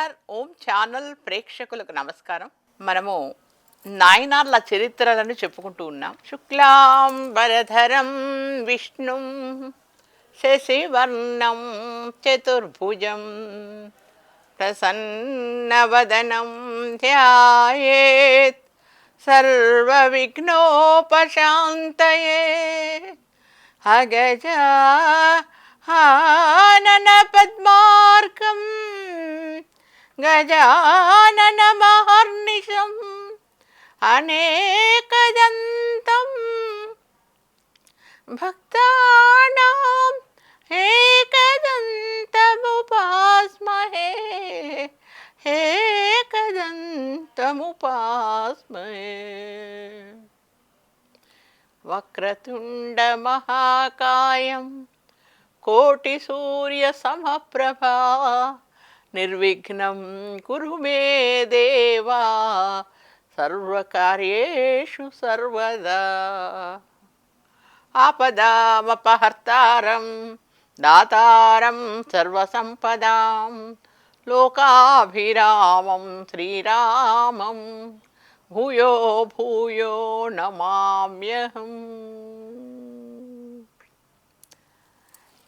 నాయనార్ ఓం channel ప్రేక్షకులకు నమస్కారం. మనము నాయనార్ల చరిత్రలను చెప్పుకుంటూ ఉన్నాం. శుక్లాంబరధరం విష్ణుం శశివర్ణం చతుర్భుజం ప్రసన్నవదనం ధ్యాయేత్ సర్వవిఘ్నోపశాంతయే. అగజా ఆనన పద్మార్కం గజానన మహర్నిశం అనేకదంతం భక్తానాం ఏకదంతముపాస్మహే ఏకదంతముపాస్మహే. వక్రతుండ మహాకాయం కోటి సూర్య సమప్రభా నిర్విఘ్నం కురు మే దేవా సర్వకార్యేషు సర్వదా. ఆపదామపహర్తారం దాతారం సర్వసంపదాం లోకాభిరామం శ్రీరామం భూయో భూయో నమామ్యహం.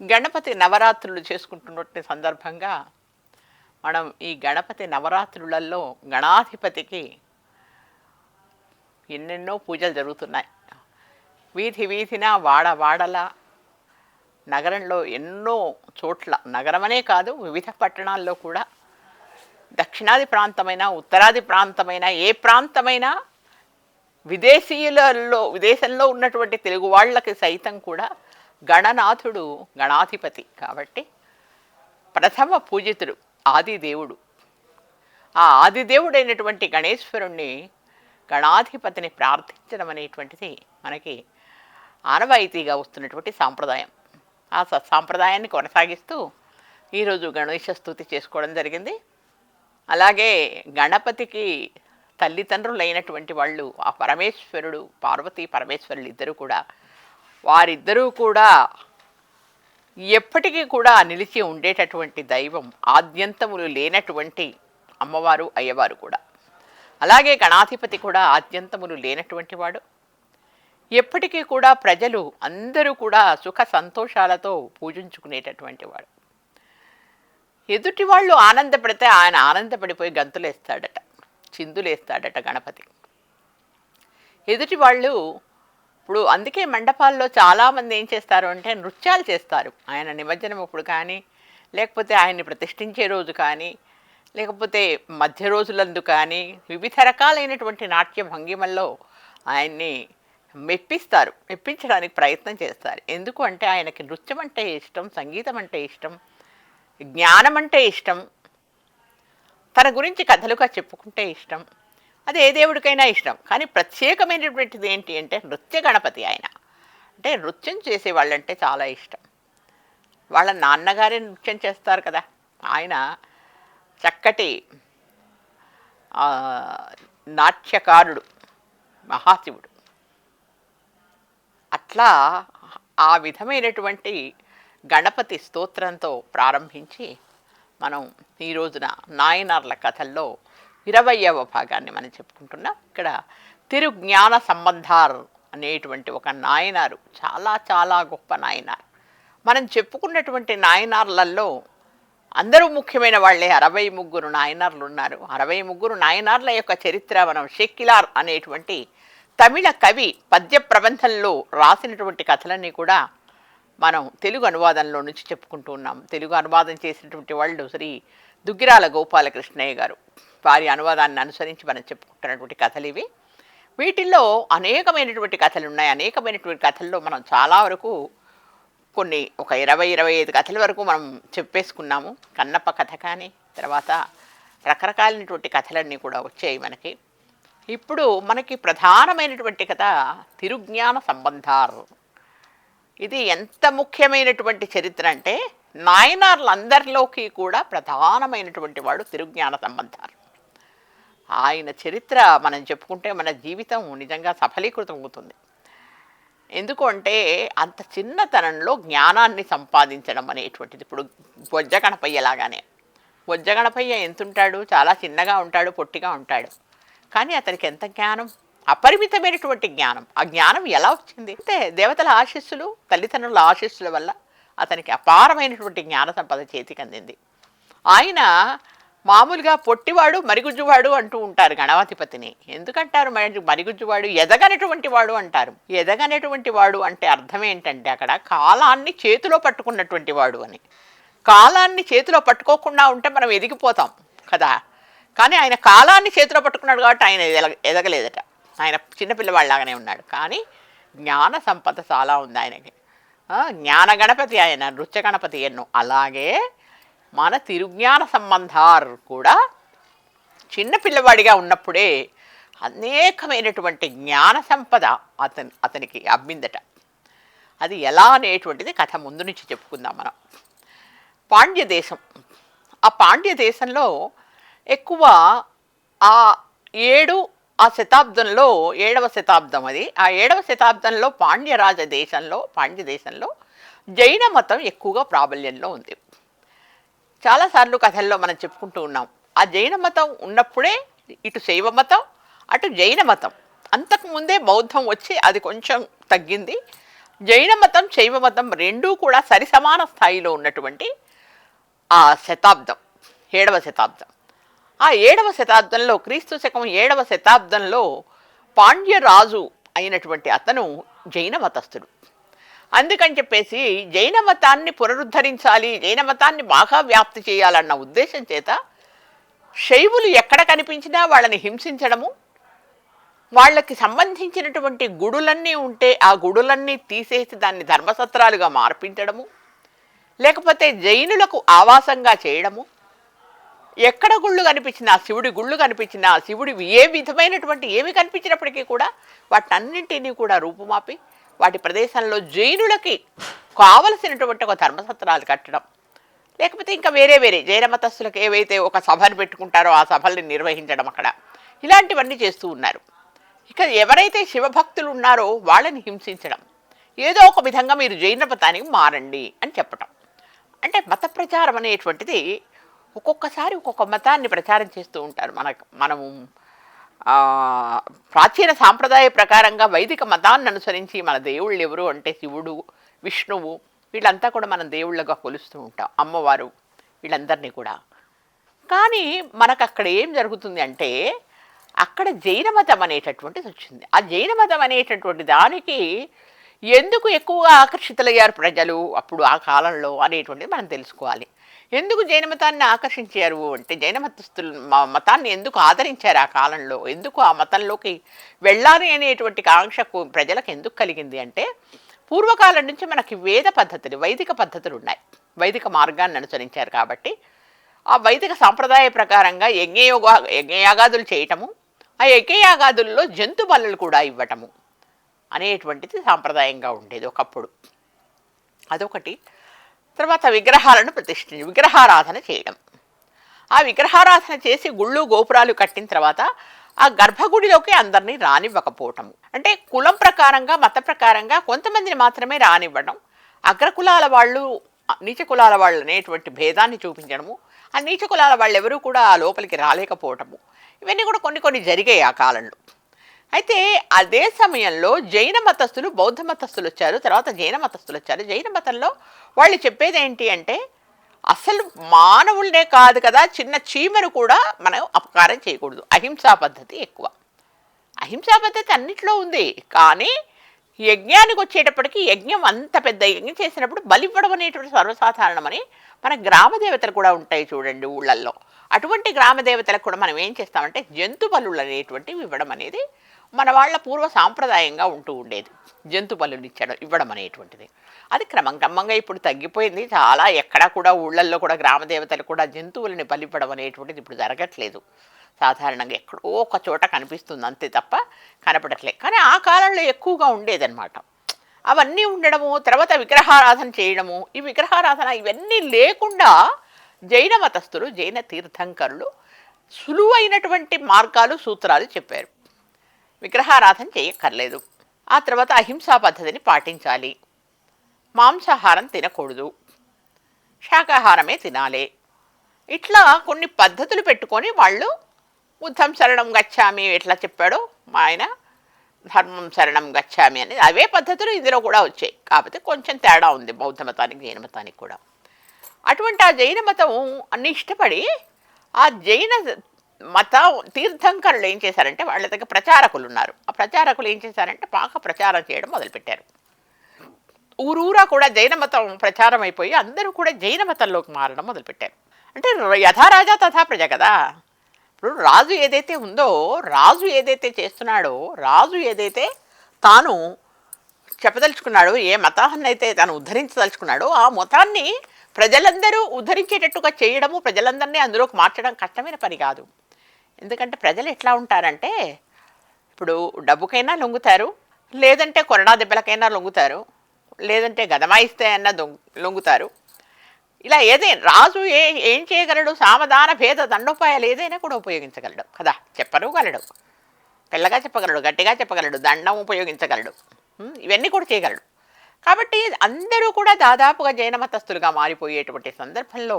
గణపతి నవరాత్రులు చేసుకుంటున్నటువంటి సందర్భంగా మనం ఈ గణపతి నవరాత్రులలో గణాధిపతికి ఎన్నెన్నో పూజలు జరుగుతున్నాయి. వీధి వీధిన వాడల నగరంలో ఎన్నో చోట్ల, నగరమనే కాదు వివిధ పట్టణాల్లో కూడా, దక్షిణాది ప్రాంతమైన ఉత్తరాది ప్రాంతమైన ఏ ప్రాంతమైనా విదేశంలో ఉన్నటువంటి తెలుగు వాళ్ళకి సైతం కూడా గణనాథుడు గణాధిపతి కాబట్టి ప్రథమ పూజితుడు ఆదిదేవుడు. ఆ ఆదిదేవుడైనటువంటి గణేశ్వరుణ్ణి గణాధిపతిని ప్రార్థించడం అనేటువంటిది మనకి ఆనవాయితీగా వస్తున్నటువంటి సాంప్రదాయం. ఆ సాంప్రదాయాన్ని కొనసాగిస్తూ ఈరోజు గణేశ స్తుతి చేసుకోవడం జరిగింది. అలాగే గణపతికి తల్లిదండ్రులైనటువంటి వాళ్ళు ఆ పరమేశ్వరుడు, పార్వతీ పరమేశ్వరులు వారిద్దరూ కూడా ఎప్పటికీ కూడా నిలిచి ఉండేటటువంటి దైవం, ఆద్యంతములు లేనటువంటి అమ్మవారు అయ్యవారు కూడా. అలాగే గణాధిపతి కూడా ఆద్యంతములు లేనటువంటి వాడు. ఎప్పటికీ కూడా ప్రజలు అందరూ కూడా సుఖ సంతోషాలతో పూజించుకునేటటువంటి వాడు. ఎదుటి వాళ్ళు ఆనందపడితే ఆయన ఆనందపడిపోయి గంతులేస్తాడట, చిందులేస్తాడట గణపతి. ఎదుటి వాళ్ళు ఇప్పుడు అందుకే మండపాల్లో చాలామంది ఏం చేస్తారు అంటే నృత్యాలు చేస్తారు. ఆయన నిమజ్జనం అప్పుడు కానీ, లేకపోతే ఆయన్ని ప్రతిష్ఠించే రోజు కానీ, లేకపోతే మధ్య రోజులందు కానీ వివిధ రకాలైనటువంటి నాట్య భంగిమల్లో ఆయన్ని మెప్పించడానికి ప్రయత్నం చేస్తారు. ఎందుకు అంటే ఆయనకి నృత్యం అంటే ఇష్టం, సంగీతం అంటే ఇష్టం, జ్ఞానం అంటే ఇష్టం, తన గురించి కథలుగా చెప్పుకుంటే ఇష్టం. అది ఏ దేవుడికైనా ఇష్టం. కానీ ప్రత్యేకమైనటువంటిది ఏంటి అంటే నృత్య గణపతి. ఆయన అంటే నృత్యం చేసేవాళ్ళంటే చాలా ఇష్టం. వాళ్ళ నాన్నగారే నృత్యం చేస్తారు కదా. ఆయన చక్కటి నాట్యకారుడు, మహాశివుడు. అట్లా ఆ విధమైనటువంటి గణపతి స్తోత్రంతో ప్రారంభించి మనం ఈ రోజున నాయనార్ల కథల్లో 20వ భాగాన్ని మనం చెప్పుకుంటున్నాం. ఇక్కడ తిరుజ్ఞాన సంబంధార్ అనేటువంటి ఒక నాయనారు, చాలా చాలా గొప్ప నాయనారు. మనం చెప్పుకున్నటువంటి నాయనార్లలో అందరూ ముఖ్యమైన వాళ్ళే. 63 నాయనార్లు ఉన్నారు. 63 నాయనార్ల యొక్క చరిత్ర మనం షెక్కిలార్ అనేటువంటి తమిళ కవి పద్య ప్రబంధంలో రాసినటువంటి కథలన్నీ కూడా మనం తెలుగు అనువాదంలో నుంచి చెప్పుకుంటూ ఉన్నాం. తెలుగు అనువాదం చేసినటువంటి వాళ్ళు శ్రీ దుగ్గిరాల గోపాలకృష్ణయ్య గారు. వారి అనువాదాన్ని అనుసరించి మనం చెప్పుకుంటున్నటువంటి కథలు ఇవి. వీటిల్లో అనేకమైనటువంటి కథలు ఉన్నాయి. అనేకమైనటువంటి కథల్లో మనం చాలా వరకు కొన్ని ఒక 20-25 కథల వరకు మనం చెప్పేసుకున్నాము. కన్నప్ప కథ కానీ, తర్వాత రకరకాలైనటువంటి కథలన్నీ కూడా వచ్చాయి మనకి. ఇప్పుడు మనకి ప్రధానమైనటువంటి కథ తిరుజ్ఞాన సంబంధారు. ఇది ఎంత ముఖ్యమైనటువంటి చరిత్ర అంటే నాయనార్లందరిలోకి కూడా ప్రధానమైనటువంటి వాడు తిరుజ్ఞాన సంబంధారు. ఆయన చరిత్ర మనం చెప్పుకుంటే మన జీవితం నిజంగా సఫలీకృతం అవుతుంది. ఎందుకు అంటే అంత చిన్నతనంలో జ్ఞానాన్ని సంపాదించడం అనేటువంటిది. ఇప్పుడు బొజ్జ గణపయ్యలాగానే బొజ్జ గణపయ్య ఎంతుంటాడు, చాలా చిన్నగా ఉంటాడు, పొట్టిగా ఉంటాడు. కానీ అతనికి ఎంత జ్ఞానం, అపరిమితమైనటువంటి జ్ఞానం. ఆ జ్ఞానం ఎలా వచ్చింది అంటే దేవతల ఆశీస్సులు, తల్లిదండ్రుల ఆశీస్సుల వల్ల అతనికి అపారమైనటువంటి జ్ఞాన సంపద చేతికి అందింది. ఆయన మామూలుగా పొట్టివాడు మరిగుజ్జువాడు అంటూ ఉంటారు గణపతిపతిని. ఎందుకంటారు మరిగుజ్జువాడు? ఎదగనటువంటి వాడు అంటారు. ఎదగనటువంటి వాడు అంటే అర్థం ఏంటంటే అక్కడ కాలాన్ని చేతిలో పట్టుకున్నటువంటి వాడు అని. కాలాన్ని చేతిలో పట్టుకోకుండా ఉంటే మనం ఎదిగిపోతాం కదా. కానీ ఆయన కాలాన్ని చేతిలో పట్టుకున్నాడు కాబట్టి ఆయన ఎదగలేదట. ఆయన చిన్నపిల్లవాళ్ళలాగానే ఉన్నాడు. కానీ జ్ఞాన సంపద చాలా ఉంది ఆయనకి. జ్ఞాన గణపతి ఆయన, నృత్య గణపతి ఎన్నో. అలాగే మన తిరుజ్ఞాన సంబంధాలు కూడా చిన్నపిల్లవాడిగా ఉన్నప్పుడే అనేకమైనటువంటి జ్ఞాన సంపద అతనికి అబ్బిందట. అది ఎలా అనేటువంటిది కథ ముందు నుంచి చెప్పుకుందాం మనం. పాండ్య దేశం. ఆ పాండ్య దేశంలో ఎక్కువ ఆ శతాబ్దంలో 7వ శతాబ్దం అది. ఆ 7వ శతాబ్దంలో పాండ్య దేశంలో జైన మతం ఎక్కువగా ప్రాబల్యంలో ఉంది. చాలాసార్లు కథల్లో మనం చెప్పుకుంటూ ఉన్నాం. ఆ జైన మతం ఉన్నప్పుడే ఇటు శైవ మతం, అటు జైన మతం. అంతకుముందే బౌద్ధం వచ్చి అది కొంచెం తగ్గింది. జైన మతం, శైవ మతం రెండూ కూడా సరిసమాన స్థాయిలో ఉన్నటువంటి ఆ శతాబ్దం 7వ శతాబ్దం. ఆ 7వ శతాబ్దంలో, క్రీస్తు శకం 7వ శతాబ్దంలో పాండ్యరాజు అయినటువంటి అతను జైన మతస్థుడు. అందుకని చెప్పేసి జైన మతాన్ని పునరుద్ధరించాలి, జైన మతాన్ని బాగా వ్యాప్తి చేయాలన్న ఉద్దేశం చేత శైవులు ఎక్కడ కనిపించినా వాళ్ళని హింసించడము, వాళ్ళకి సంబంధించినటువంటి గుడులన్నీ ఉంటే ఆ గుడులన్నీ తీసేసి దాన్ని ధర్మసత్రాలుగా మార్పించడము, లేకపోతే జైనులకు ఆవాసంగా చేయడము, ఎక్కడ గుళ్ళు కనిపించినా, శివుడి గుళ్ళు కనిపించినా, శివుడి ఏ విధమైనటువంటి ఏమి కనిపించినప్పటికీ కూడా వాటన్నింటినీ కూడా రూపుమాపి వాటి ప్రదేశంలో జైనులకి కావలసినటువంటి ఒక ధర్మసత్రాలు కట్టడం, లేకపోతే ఇంకా వేరే జైన మతస్థులకు ఏవైతే ఒక సభను పెట్టుకుంటారో ఆ సభల్ని నిర్వహించడం అక్కడ, ఇలాంటివన్నీ చేస్తూ ఉన్నారు. ఇక ఎవరైతే శివభక్తులు ఉన్నారో వాళ్ళని హింసించడం, ఏదో ఒక విధంగా మీరు జైన మతానికి మారండి అని చెప్పటం. అంటే మత ప్రచారం అనేటువంటిది ఒక్కొక్కసారి ఒక్కొక్క మతాన్ని ప్రచారం చేస్తూ ఉంటారు. మనము ప్రాచీన సాంప్రదాయ ప్రకారంగా వైదిక మతాన్ని అనుసరించి మన దేవుళ్ళు ఎవరు అంటే శివుడు, విష్ణువు, వీళ్ళంతా కూడా మనం దేవుళ్ళగా కొలుస్తూ ఉంటాం, అమ్మవారు, వీళ్ళందరినీ కూడా. కానీ మనకు అక్కడ ఏం జరుగుతుంది అంటే అక్కడ జైన మతం అనేటటువంటిది వచ్చింది. ఆ జైన మతం అనేటటువంటి దానికి ఎందుకు ఎక్కువగా ఆకర్షితులయ్యారు ప్రజలు అప్పుడు ఆ కాలంలో అనేటువంటిది మనం తెలుసుకోవాలి. ఎందుకు జైన మతాన్ని ఆకర్షించారు అంటే జైన మతాన్ని ఎందుకు ఆదరించారు ఆ కాలంలో, ఎందుకు ఆ మతంలోకి వెళ్ళాలి అనేటువంటి కాంక్ష ప్రజలకు ఎందుకు కలిగింది అంటే పూర్వకాలం నుంచి మనకి వైదిక పద్ధతులు ఉన్నాయి. వైదిక మార్గాన్ని అనుసరించారు కాబట్టి ఆ వైదిక సాంప్రదాయ ప్రకారంగా యజ్ఞయాగాదులు చేయటము, ఆ యజ్ఞయాగాదుల్లో జంతు బలులు కూడా ఇవ్వటము అనేటువంటిది సాంప్రదాయంగా ఉండేది ఒకప్పుడు. అదొకటి. తర్వాత విగ్రహాలను విగ్రహారాధన చేయడం. ఆ విగ్రహారాధన చేసి గుళ్ళు గోపురాలు కట్టిన తర్వాత ఆ గర్భగుడిలోకి అందరినీ రానివ్వకపోవటము. అంటే కులం ప్రకారంగా, మత ప్రకారంగా కొంతమందిని మాత్రమే రానివ్వడం, అగ్రకులాల వాళ్ళు నీచ కులాల వాళ్ళు అనేటువంటి భేదాన్ని చూపించడము, ఆ నీచ కులాల వాళ్ళు ఎవరూ కూడా ఆ లోపలికి రాలేకపోవటము, ఇవన్నీ కూడా కొన్ని జరిగాయి ఆ కాలంలో. అయితే అదే సమయంలో జైన మతస్థులు, బౌద్ధ మతస్థులు వచ్చారు, తర్వాత జైన మతస్థులు వచ్చారు. జైన మతంలో వాళ్ళు చెప్పేది ఏంటి అంటే అసలు మానవులనే కాదు కదా, చిన్న చీమను కూడా మనం అపకారం చేయకూడదు, అహింసా పద్ధతి ఎక్కువ. అహింసా పద్ధతి అన్నిట్లో ఉంది. కానీ యజ్ఞానికి వచ్చేటప్పటికి యజ్ఞం అంత పెద్ద యజ్ఞం చేసినప్పుడు బలివ్వడం అనేటువంటి సర్వసాధారణమని మన గ్రామ దేవతలు కూడా ఉంటాయి చూడండి ఊళ్ళల్లో. అటువంటి గ్రామ దేవతలకు కూడా మనం ఏం చేస్తామంటే జంతు బలులు అనేటువంటివి ఇవ్వడం అనేది మన వాళ్ళ పూర్వ సాంప్రదాయంగా ఉంటూ ఉండేది. జంతు బలులు ఇవ్వడం అనేటువంటిది అది క్రమంగా ఇప్పుడు తగ్గిపోయింది చాలా. ఎక్కడా కూడా ఊళ్ళల్లో కూడా గ్రామ దేవతలు కూడా జంతువులని బలివ్వడం అనేటువంటిది ఇప్పుడు జరగట్లేదు. సాధారణంగా ఎక్కడో ఒక చోట కనిపిస్తుంది అంతే తప్ప కనపడట్లేదు. కానీ ఆ కాలంలో ఎక్కువగా ఉండేదన్నమాట. అవన్నీ ఉండడము, తర్వాత విగ్రహారాధన చేయడము, ఈ విగ్రహారాధన ఇవన్నీ లేకుండా జైన మతస్థులు, జైన తీర్థంకరులు సులువైనటువంటి మార్గాలు, సూత్రాలు చెప్పారు. విగ్రహారాధన చేయక్కర్లేదు, ఆ తర్వాత అహింసా పద్ధతిని పాటించాలి, మాంసాహారం తినకూడదు, శాకాహారమే తినాలి, ఇట్లా కొన్ని పద్ధతులు పెట్టుకొని వాళ్ళు బుద్ధం శరణం గచ్చామి ఎట్లా చెప్పాడో మా ఆయన ధర్మం శరణం గచ్చామి అని అవే పద్ధతులు ఇందులో కూడా వచ్చాయి. కాకపోతే కొంచెం తేడా ఉంది బౌద్ధ మతానికి జైన మతానికి కూడా. అటువంటి ఆ జైన మతం అన్ని ఇష్టపడి ఆ జైన మత తీర్థంకరులు ఏం చేశారంటే వాళ్ళ దగ్గర ప్రచారకులు ఉన్నారు. ఆ ప్రచారకులు ఏం చేశారంటే బాగా ప్రచారం చేయడం మొదలుపెట్టారు. ఊరూరా కూడా జైన మతం ప్రచారం అయిపోయి అందరూ కూడా జైన మతంలోకి మారడం మొదలుపెట్టారు. అంటే యథారాజా తథా ప్రజ కదా. ఇప్పుడు రాజు ఏదైతే ఉందో, రాజు ఏదైతే చేస్తున్నాడో, రాజు ఏదైతే తాను చెప్పదలుచుకున్నాడో, ఏ మతాన్ని అయితే తాను ఉద్ధరించదలుచుకున్నాడో ఆ మతాన్ని ప్రజలందరూ ఉద్ధరించేటట్టుగా చేయడము, ప్రజలందరినీ అందులోకి మార్చడం కష్టమైన పని కాదు. ఎందుకంటే ప్రజలు ఎట్లా ఉంటారంటే ఇప్పుడు డబ్బుకైనా లొంగుతారు, లేదంటే కొరడా దెబ్బలకైనా లొంగుతారు, లేదంటే గదమాయిస్తే అయినా లొంగుతారు. ఇలా ఏదైనా రాజు ఏం చేయగలడు? సామధాన భేద దండోపాయాలు ఏదైనా కూడా ఉపయోగించగలడు కదా. చెప్పగలడు, తెల్లగా చెప్పగలడు, గట్టిగా చెప్పగలడు, దండం ఉపయోగించగలడు, ఇవన్నీ కూడా చేయగలడు. కాబట్టి అందరూ కూడా దాదాపుగా జైన మతస్థులుగా మారిపోయేటువంటి సందర్భంలో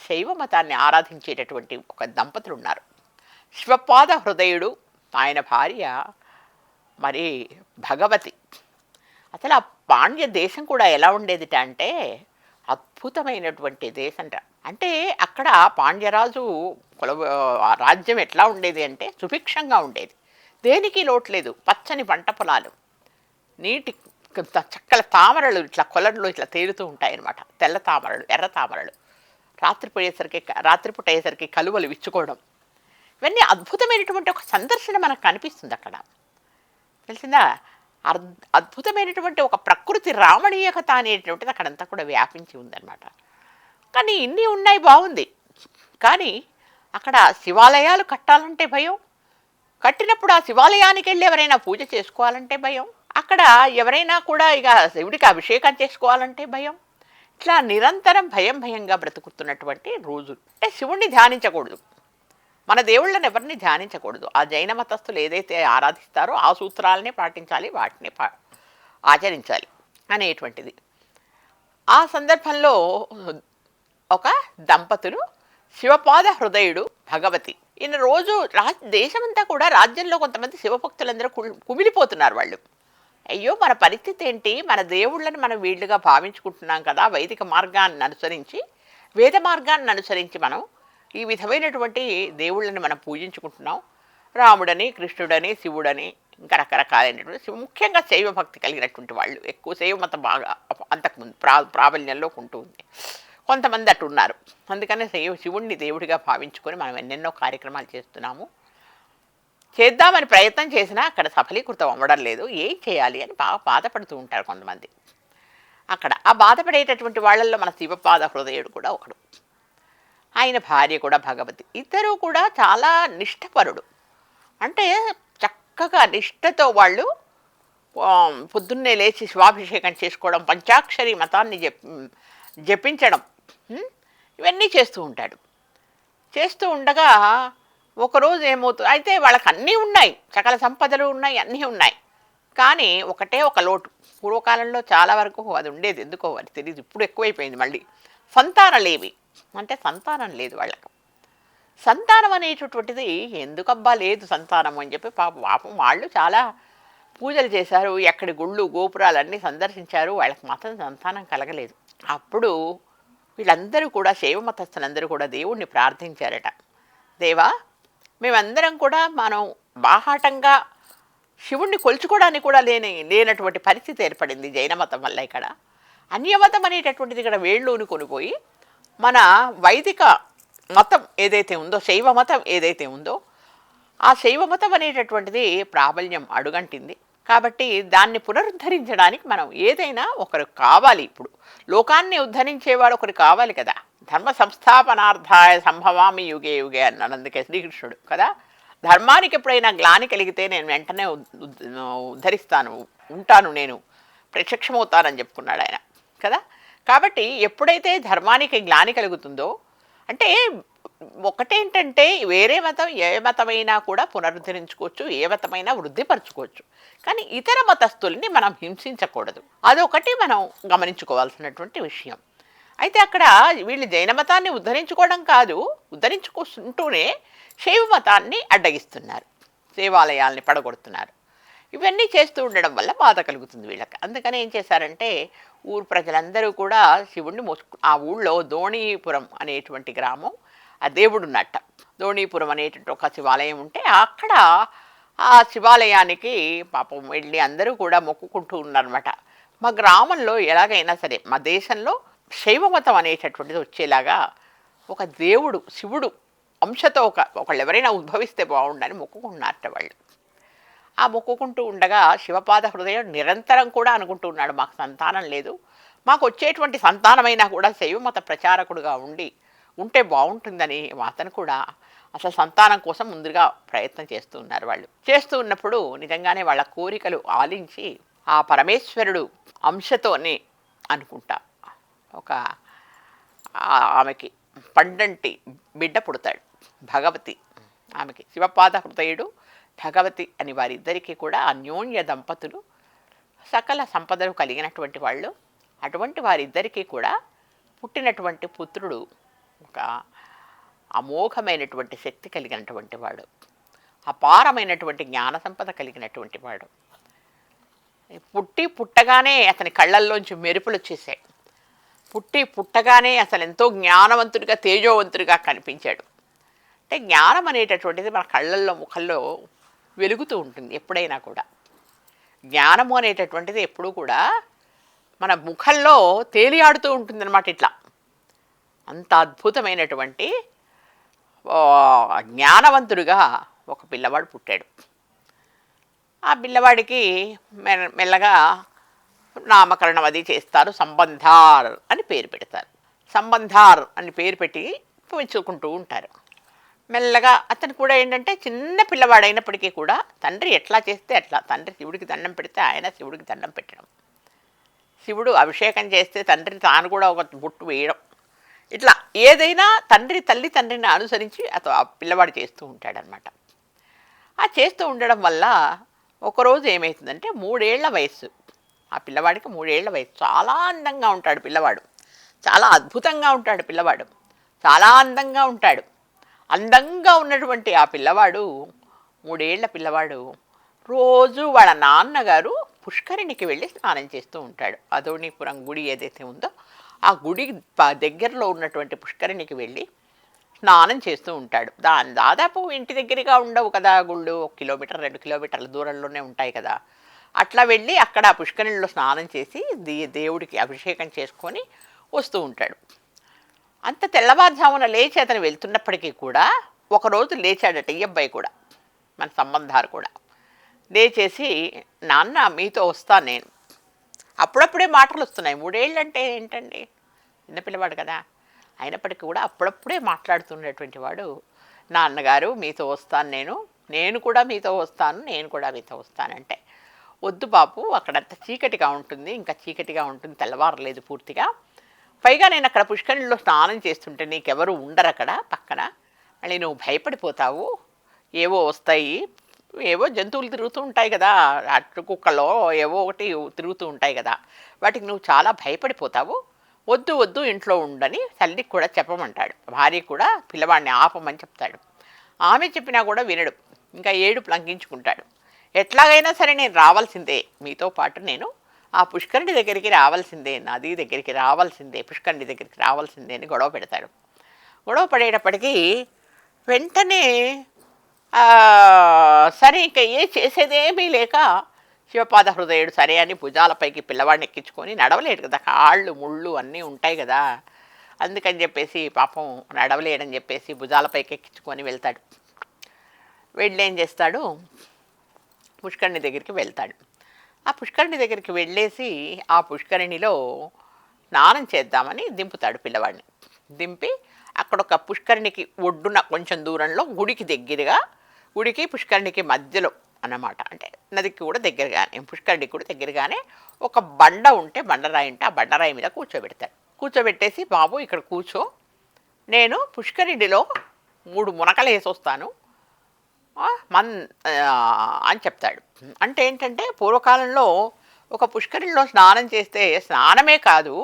శైవ మతాన్ని ఆరాధించేటటువంటి ఒక దంపతులు ఉన్నారు. శివపాద హృదయుడు, ఆయన భార్య మరి భగవతి. అసలు ఆ పాండ్య దేశం కూడా ఎలా ఉండేదిట అంటే అద్భుతమైనటువంటి దేశంట. అంటే అక్కడ పాండ్యరాజు రాజ్యం ఎట్లా ఉండేది అంటే సుభిక్షంగా ఉండేది, దేనికి లోట్లేదు. పచ్చని పంట పొలాలు, నీటి చక్కల తామరలు ఇట్లా కొలల్లో ఇట్లా తేలుతూ ఉంటాయన్నమాట. తెల్ల తామరలు, ఎర్ర తామరలు, రాత్రిపూట అయ్యేసరికి కలువలు విచ్చుకోవడం, ఇవన్నీ అద్భుతమైనటువంటి ఒక సందర్శన మనకు కనిపిస్తుంది అక్కడ. తెలిసిందా? అద్భుతమైనటువంటి ఒక ప్రకృతి రామణీయకత అనేటువంటిది అక్కడంతా కూడా వ్యాపించి ఉందన్నమాట. కానీ ఇన్ని ఉన్నాయి, బాగుంది. కానీ అక్కడ శివాలయాలు కట్టాలంటే భయం, కట్టినప్పుడు ఆ శివాలయానికి వెళ్ళి ఎవరైనా పూజ చేసుకోవాలంటే భయం, అక్కడ ఎవరైనా కూడా ఇక శివుడికి అభిషేకం చేసుకోవాలంటే భయం. ఇట్లా నిరంతరం భయంగా బ్రతుకుతున్నటువంటి రోజు. అంటే శివుణ్ణి ధ్యానించకూడదు, మన దేవుళ్ళని ఎవరిని ధ్యానించకూడదు. ఆ జైన మతస్థులు ఏదైతే ఆరాధిస్తారో ఆ సూత్రాలనే పాటించాలి, వాటిని ఆచరించాలి అనేటువంటిది. ఆ సందర్భంలో ఒక దంపతులు శివపాద హృదయుడు, భగవతి. ఈయన రోజు దేశమంతా కూడా రాజ్యంలో కొంతమంది శివభక్తులందరూ కుమిలిపోతున్నారు. వాళ్ళు అయ్యో మన పరిస్థితి ఏంటి, మన దేవుళ్ళని మనం వీళ్ళుగా భావించుకుంటున్నాం కదా, వైదిక మార్గాన్ని అనుసరించి, వేద మార్గాన్ని అనుసరించి మనం ఈ విధమైనటువంటి దేవుళ్ళని మనం పూజించుకుంటున్నాం. రాముడని, కృష్ణుడని, శివుడని, ఇంకా రకరకాలైనటువంటి ముఖ్యంగా శైవ భక్తి కలిగినటువంటి వాళ్ళు ఎక్కువ శైవ మతం బాగా అంతకుముందు ప్రాబల్యంలో ఉంటుంది. కొంతమంది అటు ఉన్నారు. అందుకనే శివుణ్ణి దేవుడిగా భావించుకొని మనం ఎన్నెన్నో కార్యక్రమాలు చేస్తున్నాము. చేద్దామని ప్రయత్నం చేసినా అక్కడ సఫలీకృతం అవ్వడం లేదు. ఏం చేయాలి అని బాగా బాధపడుతూ ఉంటారు కొంతమంది. అక్కడ ఆ బాధపడేటటువంటి వాళ్ళల్లో మన శివపాద హృదయుడు కూడా ఒకడు, ఆయన భార్య కూడా భగవతి. ఇద్దరూ కూడా చాలా నిష్ఠపరుడు. అంటే చక్కగా నిష్ఠతో వాళ్ళు పొద్దున్నే లేచి శివాభిషేకం చేసుకోవడం, పంచాక్షరి మతాన్ని జపించడం, ఇవన్నీ చేస్తూ ఉంటాడు. చేస్తూ ఉండగా ఒకరోజు ఏమవుతుంది అయితే వాళ్ళకి అన్నీ ఉన్నాయి, సకల సంపదలు ఉన్నాయి, అన్నీ ఉన్నాయి. కానీ ఒకటే ఒక లోటు. పూర్వకాలంలో చాలా వరకు అది ఉండేది, ఎందుకో అది తెలియదు, ఇప్పుడు ఎక్కువైపోయింది మళ్ళీ. సంతానలేవి అంటే సంతానం లేదు వాళ్ళకు. సంతానం అనేటటువంటిది ఎందుకబ్బా లేదు సంతానం అని చెప్పి పాపం వాళ్ళు చాలా పూజలు చేశారు, ఎక్కడి గుళ్ళు గోపురాలన్నీ సందర్శించారు, వాళ్ళకి మాత్రం సంతానం కలగలేదు. అప్పుడు వీళ్ళందరూ కూడా శైవ మతస్థులందరూ కూడా దేవుణ్ణి ప్రార్థించారట. దేవా, మేమందరం కూడా మనం బాహాటంగా శివుణ్ణి కొలుచుకోవడానికి కూడా లేనటువంటి పరిస్థితి ఏర్పడింది జైన మతం వల్ల. ఇక్కడ అన్యమతం అనేటటువంటిది ఇక్కడ వేళ్ళూని కొనిపోయి మన వైదిక మతం ఏదైతే ఉందో, శైవ మతం ఏదైతే ఉందో, ఆ శైవ మతం అనేటటువంటిది ప్రాబల్యం అడుగంటింది. కాబట్టి దాన్ని పునరుద్ధరించడానికి మనం ఏదైనా ఒకరు కావాలి. ఇప్పుడు లోకాన్ని ఉద్ధరించేవాడు ఒకరు కావాలి కదా. ధర్మ సంస్థాపనార్థాయ సంభవామి యుగే యుగే అన్నాడు అందుకే శ్రీకృష్ణుడు కదా. ధర్మానికి ఎప్పుడైనా గ్లాని కలిగితే నేను వెంటనే ఉద్ధరిస్తాను, ఉంటాను, నేను ప్రత్యక్షమవుతానని చెప్పుకున్నాడు ఆయన కదా. కాబట్టి ఎప్పుడైతే ధర్మానికి గ్లాని కలుగుతుందో, అంటే ఒకటేంటంటే వేరే మతం ఏ మతమైనా కూడా పునరుద్ధరించుకోవచ్చు, ఏ మతమైనా వృద్ధిపరచుకోవచ్చు, కానీ ఇతర మతస్థుల్ని మనం హింసించకూడదు. అదొకటి మనం గమనించుకోవాల్సినటువంటి విషయం. అయితే అక్కడ వీళ్ళు జైన మతాన్ని ఉద్ధరించుకోవడం కాదు, ఉద్ధరించుకుంటూనే శైవ మతాన్ని అడ్డగిస్తున్నారు, దేవాలయాల్ని పడగొడుతున్నారు. ఇవన్నీ చేస్తూ ఉండడం వల్ల బాధ కలుగుతుంది వీళ్ళకి. అందుకని ఏం చేశారంటే ఊరు ప్రజలందరూ కూడా శివుణ్ణి ఆ ఊళ్ళో దోణీపురం అనేటువంటి గ్రామం, ఆ దేవుడు ఉన్నట్ట. దోణీపురం అనేటువంటి ఒక శివాలయం ఉంటే అక్కడ ఆ శివాలయానికి పాపం వెళ్ళి అందరూ కూడా మొక్కుకుంటూ ఉన్నారన్నమాట. మా గ్రామంలో ఎలాగైనా సరే మా దేశంలో శైవ మతం అనేటటువంటిది వచ్చేలాగా ఒక దేవుడు శివుడు అంశతో ఒకళ్ళు ఎవరైనా ఉద్భవిస్తే బాగుండని మొక్కుకున్నారట వాళ్ళు. ఆ మొక్కుకుంటూ ఉండగా శివపాద హృదయం నిరంతరం కూడా అనుకుంటూ ఉన్నాడు, మాకు సంతానం లేదు, మాకు వచ్చేటువంటి సంతానమైనా కూడా శైవమత ప్రచారకుడుగా ఉంటే బాగుంటుందని అతను కూడా అసలు సంతానం కోసం ముందుగా ప్రయత్నం చేస్తూ ఉన్నారు. వాళ్ళు చేస్తూ ఉన్నప్పుడు నిజంగానే వాళ్ళ కోరికలు ఆలించి ఆ పరమేశ్వరుడు అంశతోనే అనుకుంటా ఒక ఆమెకి పండంటి బిడ్డ పుడతాడు, భగవతి. ఆమెకి శివపాద హృదయుడు భగవతి అని వారిద్దరికీ కూడా అన్యోన్య దంపతులు, సకల సంపదలు కలిగినటువంటి వాళ్ళు. అటువంటి వారిద్దరికీ కూడా పుట్టినటువంటి పుత్రుడు ఒక అమోఘమైనటువంటి శక్తి కలిగినటువంటి వాడు, అపారమైనటువంటి జ్ఞాన సంపద కలిగినటువంటి వాడు. పుట్టగానే అతని కళ్ళల్లోంచి మెరుపులు వచ్చేసాయి. పుట్టగానే అసలు ఎంతో జ్ఞానవంతుడిగా తేజోవంతుడిగా కనిపించాడు. అంటే జ్ఞానం అనేటటువంటిది మన కళ్ళల్లో ముఖంలో వెలుగుతూ ఉంటుంది ఎప్పుడైనా కూడా. జ్ఞానము అనేటటువంటిది ఎప్పుడూ కూడా మన ముఖంలో తేలియాడుతూ ఉంటుందన్నమాట. ఇట్లా అంత అద్భుతమైనటువంటి జ్ఞానవంతుడిగా ఒక పిల్లవాడు పుట్టాడు. ఆ పిల్లవాడికి మెల్లగా నామకరణం అది చేస్తారు, సంబంధార్ అని పేరు పెడతారు. సంబంధార్ అని పేరు పెట్టి పెంచుకుంటూ ఉంటారు. మెల్లగా అతను కూడా ఏంటంటే చిన్న పిల్లవాడైనప్పటికీ కూడా తండ్రి ఎట్లా చేస్తే అట్లా, తండ్రి శివుడికి దండం పెడితే ఆయన శివుడికి దండం పెట్టడం, శివుడు అభిషేకం చేస్తే తండ్రి తాను కూడా ఒక బొట్టు వేయడం, ఇట్లా ఏదైనా తండ్రిని అనుసరించి ఆ పిల్లవాడు చేస్తూ ఉంటాడనమాట. ఆ చేస్తూ ఉండడం వల్ల ఒకరోజు ఏమవుతుందంటే 3 ఏళ్ల వయస్సు, ఆ పిల్లవాడికి 3 ఏళ్ల వయసు. చాలా అందంగా ఉంటాడు పిల్లవాడు, చాలా అద్భుతంగా ఉంటాడు పిల్లవాడు, చాలా అందంగా ఉంటాడు. అందంగా ఉన్నటువంటి ఆ పిల్లవాడు 3 ఏళ్ల పిల్లవాడు రోజు వాళ్ళ నాన్నగారు పుష్కరిణికి వెళ్ళి స్నానం చేస్తూ ఉంటాడు. అదోణీపురం గుడి ఏదైతే ఉందో ఆ గుడి దగ్గరలో ఉన్నటువంటి పుష్కరిణికి వెళ్ళి స్నానం చేస్తూ ఉంటాడు. దాదాపు ఇంటి దగ్గరగా ఉండవు కదా గుళ్ళు, 1 కిలోమీటర్ 2 కిలోమీటర్ల దూరంలోనే ఉంటాయి కదా. అట్లా వెళ్ళి అక్కడ ఆ పుష్కరిణిలో స్నానం చేసి దేవుడికి అభిషేకం చేసుకొని వస్తూ ఉంటాడు. అంత తెల్లవారుజామున లేచి అతను వెళ్తున్నప్పటికీ కూడా ఒకరోజు లేచాడట ఈ అబ్బాయి కూడా, మన సంబంధాలు కూడా. లేచేసి నాన్న మీతో వస్తాను నేను. అప్పుడప్పుడే మాటలు వస్తున్నాయి. 3 ఏళ్ళు అంటే ఏంటండి, చిన్నపిల్లవాడు కదా. అయినప్పటికీ కూడా అప్పుడప్పుడే మాట్లాడుతున్నటువంటి వాడు, నాన్నగారు మీతో వస్తాను నేను కూడా మీతో వస్తానంటే, వద్దు బాపు అక్కడంతా చీకటిగా ఉంటుంది, ఇంకా చీకటిగా ఉంటుంది, తెల్లవారలేదు పూర్తిగా. పైగా నేను అక్కడ పుష్కరిణిలో స్నానం చేస్తుంటే నీకెవరు ఉండరు అక్కడ పక్కన, మళ్ళీ నువ్వు భయపడిపోతావు, ఏవో వస్తాయి, ఏవో జంతువులు తిరుగుతూ ఉంటాయి కదా, అటు కుక్కలో ఏవో ఒకటి తిరుగుతూ ఉంటాయి కదా, వాటికి నువ్వు చాలా భయపడిపోతావు, వద్దు ఇంట్లో ఉండని తల్లికి కూడా చెప్పమంటాడు. భార్య కూడా పిల్లవాడిని ఆపమని చెప్తాడు. ఆమె చెప్పినా కూడా వినడు, ఇంకా ఏడుపు లంఘించుకుంటాడు. ఎట్లాగైనా సరే నేను రావాల్సిందే, మీతో పాటు నేను ఆ పుష్కరిణి దగ్గరికి రావాల్సిందే, నది దగ్గరికి రావాల్సిందే, పుష్కరిణి దగ్గరికి రావాల్సిందే అని గొడవ పెడతాడు. గొడవ పడేటప్పటికీ వెంటనే సరే ఇంకా చేసేదేమీ లేక శివపాద హృదయుడు సరే అని భుజాలపైకి పిల్లవాడిని ఎక్కించుకొని, నడవలేడు కదా, కాళ్ళు ముళ్ళు అన్నీ ఉంటాయి కదా, అందుకని చెప్పేసి పాపం నడవలేడని చెప్పేసి భుజాలపైకి ఎక్కించుకొని వెళ్తాడు. వెళ్ళేం చేస్తాడు, పుష్కరిణి దగ్గరికి వెళ్తాడు. ఆ పుష్కరిణి దగ్గరికి వెళ్ళేసి ఆ పుష్కరిణిలో స్నానం చేద్దామని దింపుతాడు పిల్లవాడిని. దింపి అక్కడ ఒక పుష్కరిణికి ఒడ్డున కొంచెం దూరంలో గుడికి పుష్కరిణికి మధ్యలో అన్నమాట, అంటే నదికి కూడా దగ్గరగానే పుష్కరిణికి కూడా దగ్గరగానే ఒక బండ ఉంటే, బండరాయి ఉంటే ఆ బండరాయి మీద కూర్చోబెట్టేసి బాబు ఇక్కడ కూర్చో, నేను పుష్కరిణిలో 3 మునకలు వేసి వస్తాను అని చెప్తాడు. అంటే ఏంటంటే పూర్వకాలంలో ఒక పుష్కరిణిలో స్నానం చేస్తే స్నానమే కాదు,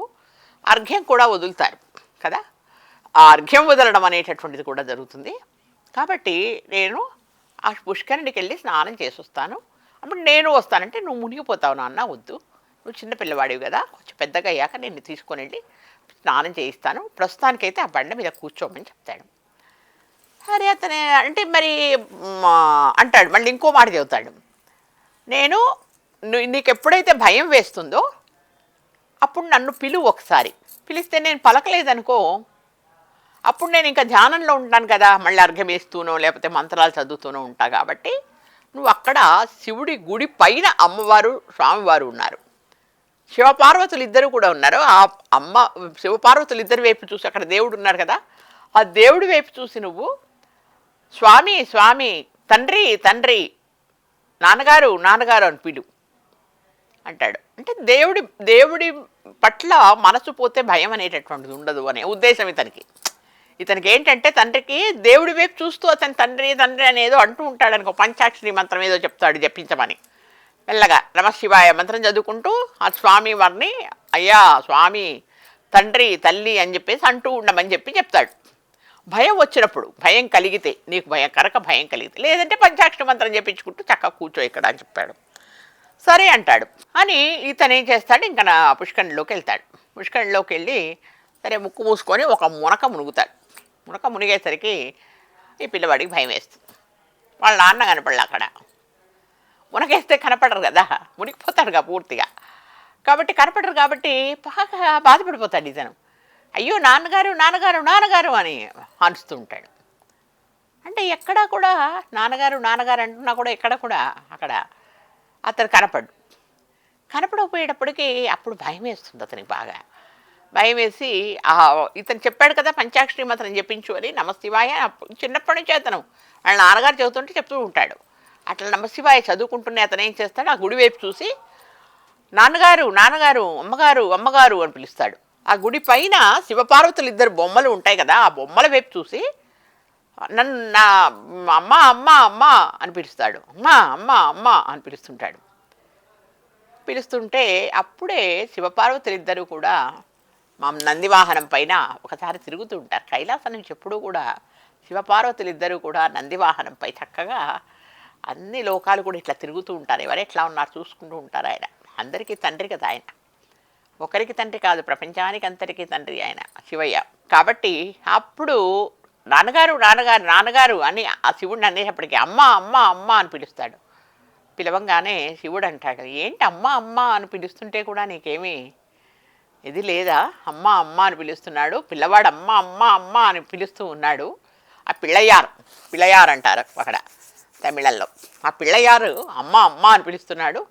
అర్ఘ్యం కూడా వదులుతారు కదా. ఆ అర్ఘ్యం వదలడం అనేటటువంటిది కూడా జరుగుతుంది. కాబట్టి నేను ఆ పుష్కరిణికి వెళ్ళి స్నానం చేసి వస్తాను, అప్పుడు నేను వస్తానంటే నువ్వు మునిగిపోతావు నాన్న, వద్దు, నువ్వు చిన్న పిల్లవాడివి కదా, కొంచెం పెద్దగా అయ్యాక నేను తీసుకొని వెళ్ళి స్నానం చేయిస్తాను, ప్రస్తుతానికైతే ఆ బండ మీద కూర్చోమని చెప్తాడు. సరే అతనే అంటే మరి అంటాడు, మళ్ళీ ఇంకో మాట చెబుతాడు, నేను నీకు ఎప్పుడైతే భయం వేస్తుందో అప్పుడు నన్ను పిలువు ఒకసారి, పిలిస్తే నేను పలకలేదనుకో అప్పుడు నేను ఇంకా ధ్యానంలో ఉంటాను కదా, మళ్ళీ అర్ఘ్యం వేస్తూనో లేకపోతే మంత్రాలు చదువుతూనో ఉంటా, కాబట్టి నువ్వు అక్కడ శివుడి గుడి పైన అమ్మవారు స్వామివారు ఉన్నారు, శివపార్వతులు ఇద్దరు కూడా ఉన్నారు, ఆ అమ్మ శివపార్వతులు ఇద్దరి వైపు చూసి అక్కడ దేవుడు ఉన్నారు కదా, ఆ దేవుడి వైపు చూసి నువ్వు స్వామి స్వామి, తండ్రి తండ్రి, నాన్నగారు నాన్నగారు అని పిలు అంటాడు. అంటే దేవుడి పట్ల మనసు పోతే భయం అనేటటువంటిది ఉండదు అనే ఉద్దేశం ఇతనికి ఏంటంటే తండ్రికి దేవుడి వైపు చూస్తూ అతని తండ్రి తండ్రి అనేదో అంటూ ఉంటాడు అనుకో, పంచాక్షరి మంత్రం ఏదో చెప్తాడు జపించమని, మెల్లగా నమశివాయ మంత్రం చదువుకుంటూ ఆ స్వామి వారిని అయ్యా స్వామి తండ్రి తల్లి అని చెప్పేసి అంటూ ఉండమని చెప్తాడు. భయం వచ్చినప్పుడు, భయం కలిగితే, నీకు భయం కలిగితే, లేదంటే పంచాక్షరి మంత్రం చెప్పించుకుంటూ చక్కగా కూర్చో ఇక్కడ అని చెప్పాడు. సరే అంటాడు అని ఇతను ఏం చేస్తాడు, ఇంకా నా పుష్కరిణిలోకి వెళ్తాడు. పుష్కరిణిలోకి వెళ్ళి సరే ముక్కు మూసుకొని ఒక మునక మునుగుతాడు. మునక మునిగేసరికి ఈ పిల్లవాడికి భయం వేస్తుంది. వాళ్ళ నాన్న కనపడలే అక్కడ, మునకేస్తే కనపడరు కదా, మునిగిపోతాడుగా పూర్తిగా, కాబట్టి కనపడరు కాబట్టి బాగా బాధపడిపోతాడు ఇతను. అయ్యో నాన్నగారు నాన్నగారు నాన్నగారు అని అరుస్తూ ఉంటాడు. అంటే ఎక్కడా కూడా నాన్నగారు నాన్నగారు అంటున్నా కూడా ఎక్కడ కూడా అక్కడ అతను కనపడకపోయేటప్పటికీ అప్పుడు భయం వేస్తుంది అతనికి, బాగా భయం వేసి ఇతను చెప్పాడు కదా పంచాక్షరి మంత్రం చెప్పించు అని, నమశివాయ చిన్నప్పటి నుంచి అతను వాళ్ళ నాన్నగారు చెబుతుంటే చెప్తూ ఉంటాడు. అట్లా నమశివాయ చదువుకుంటూనే అతను ఏం చేస్తాడు, ఆ గుడి వైపు చూసి నాన్నగారు నాన్నగారు అమ్మగారు అమ్మగారు అని పిలుస్తాడు. ఆ గుడి పైన శివపార్వతులు ఇద్దరు బొమ్మలు ఉంటాయి కదా, ఆ బొమ్మల వైపు చూసి నన్ను నా అమ్మ అమ్మ అమ్మ అని పిలుస్తాడు, అమ్మ అమ్మ అమ్మ అని పిలుస్తుంటే అప్పుడే శివపార్వతులు ఇద్దరు కూడా మా నందివాహనం పైన ఒకసారి తిరుగుతూ ఉంటారు. కైలాసం నుంచి ఎప్పుడూ కూడా శివపార్వతులు ఇద్దరు కూడా నందివాహనంపై చక్కగా అన్ని లోకాలు కూడా ఇట్లా తిరుగుతూ ఉంటారు, ఎవరు ఎట్లా ఉన్నారు చూసుకుంటూ ఉంటారు. ఆయన అందరికీ తండ్రి కదా, ఆయన ఒకరికి తండ్రి కాదు, ప్రపంచానికి అంతరికి తండ్రి ఆయన శివయ్య. కాబట్టి అప్పుడు నాన్నగారు నాన్నగారు నాన్నగారు అని ఆ శివుడిని అనేటప్పటికీ అమ్మ అమ్మ అమ్మ అని పిలుస్తాడు. పిలవంగానే శివుడు అంటాడు, ఏంటి అమ్మ అమ్మ అని పిలుస్తుంటే కూడా నీకేమీ ఇది లేదా, అమ్మ అమ్మ అని పిలుస్తున్నాడు పిల్లవాడు, అమ్మ అమ్మ అమ్మ అని పిలుస్తూ ఉన్నాడు. ఆ పిళ్ళయారు అంటారు అక్కడ తమిళంలో, ఆ పిళ్ళయారు అమ్మ అమ్మ అని పిలుస్తున్నాడు,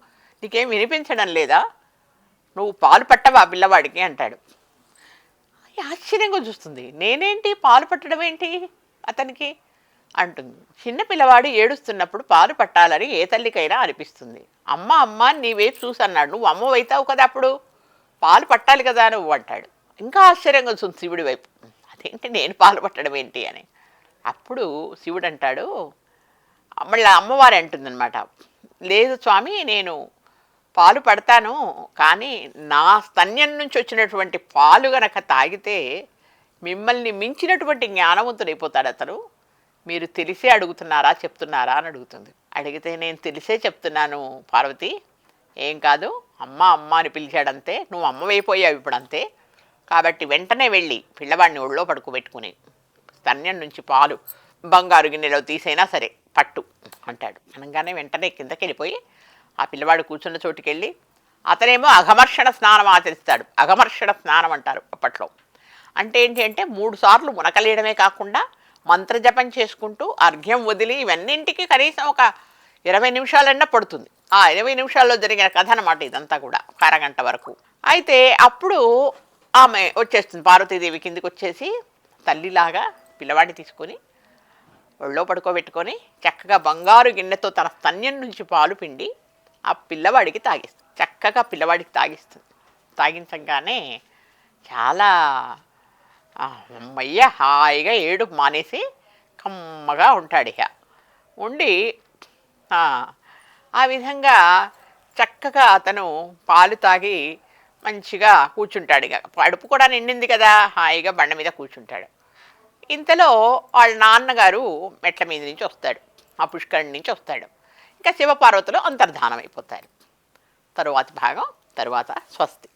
నీకేం వినిపించడం లేదా, నువ్వు పాలు పట్టవా పిల్లవాడికి అంటాడు. ఆశ్చర్యంగా చూస్తుంది, నేనేంటి పాలు పట్టడం ఏంటి అతనికి అంటుంది. చిన్న పిల్లవాడు ఏడుస్తున్నప్పుడు పాలు పట్టాలని ఏ తల్లికైనా అనిపిస్తుంది. అమ్మ అమ్మ నీ వైపు చూసి అన్నాడు, నువ్వు అమ్మ అవుతావు కదా, అప్పుడు పాలు పట్టాలి కదా నువ్వు అంటాడు. ఇంకా ఆశ్చర్యంగా చూస్తుంది శివుడి వైపు, అదేంటి నేను పాలు పట్టడం ఏంటి అని. అప్పుడు శివుడు అంటాడు, మళ్ళీ అమ్మవారి అంటుందన్నమాట, లేదు స్వామి నేను పాలు పడతాను, కానీ నా స్తన్యం నుంచి వచ్చినటువంటి పాలు గనక తాగితే మిమ్మల్ని మించినటువంటి జ్ఞానవంతుడైపోతాడు అతను, మీరు తెలిసే అడుగుతున్నారా చెప్తున్నారా అని అడుగుతుంది. అడిగితే నేను తెలిసే చెప్తున్నాను పార్వతి, ఏం కాదు, అమ్మ అమ్మ అని పిలిచాడంతే, నువ్వు అమ్మవైపోయావు ఇప్పుడు అంతే, కాబట్టి వెంటనే వెళ్ళి పిల్లవాడిని ఒళ్ళో పడుకోబెట్టుకుని స్తన్యం నుంచి పాలు బంగారు గిన్నెలో తీసైనా సరే పట్టు అంటాడు. అనగానే వెంటనే కిందకి వెళ్ళిపోయి ఆ పిల్లవాడు కూర్చున్న చోటుకెళ్ళి అతనేమో అఘమర్షణ స్నానం ఆచరిస్తాడు. అఘమర్షణ స్నానం అంటారు అప్పట్లో. అంటే ఏంటి అంటే 3 సార్లు మునకలేయడమే కాకుండా మంత్రజపం చేసుకుంటూ అర్ఘ్యం వదిలి ఇవన్నింటికి కనీసం ఒక 20 నిమిషాలన్నా పడుతుంది. ఆ 20 నిమిషాల్లో జరిగిన కథ అన్నమాట ఇదంతా కూడా, అరగంట వరకు. అయితే అప్పుడు ఆమె వచ్చేస్తుంది, పార్వతీదేవి కిందికి వచ్చేసి తల్లిలాగా పిల్లవాడిని తీసుకొని ఒళ్ళో పడుకోబెట్టుకొని చక్కగా బంగారు గిన్నెతో తన స్తన్యం నుంచి పాలు పిండి ఆ పిల్లవాడికి తాగిస్తుంది. చక్కగా పిల్లవాడికి తాగిస్తుంది. తాగించగానే చాలా అమ్మయ్య హాయిగా ఏడుపు మానేసి కమ్మగా ఉంటాడు. ఇక ఉండి ఆ విధంగా చక్కగా అతను పాలు తాగి మంచిగా కూర్చుంటాడు. ఇక కడుపు కూడా నిండింది కదా, హాయిగా బండ మీద కూర్చుంటాడు. ఇంతలో వాళ్ళ నాన్నగారు మెట్ల మీద నుంచి వస్తాడు, ఆ పుష్కరిణి నుంచి వస్తాడు. ఇంకా శివపార్వతులు అంతర్ధానం అయిపోతారు. తరువాతి భాగం తరువాత. స్వస్తి.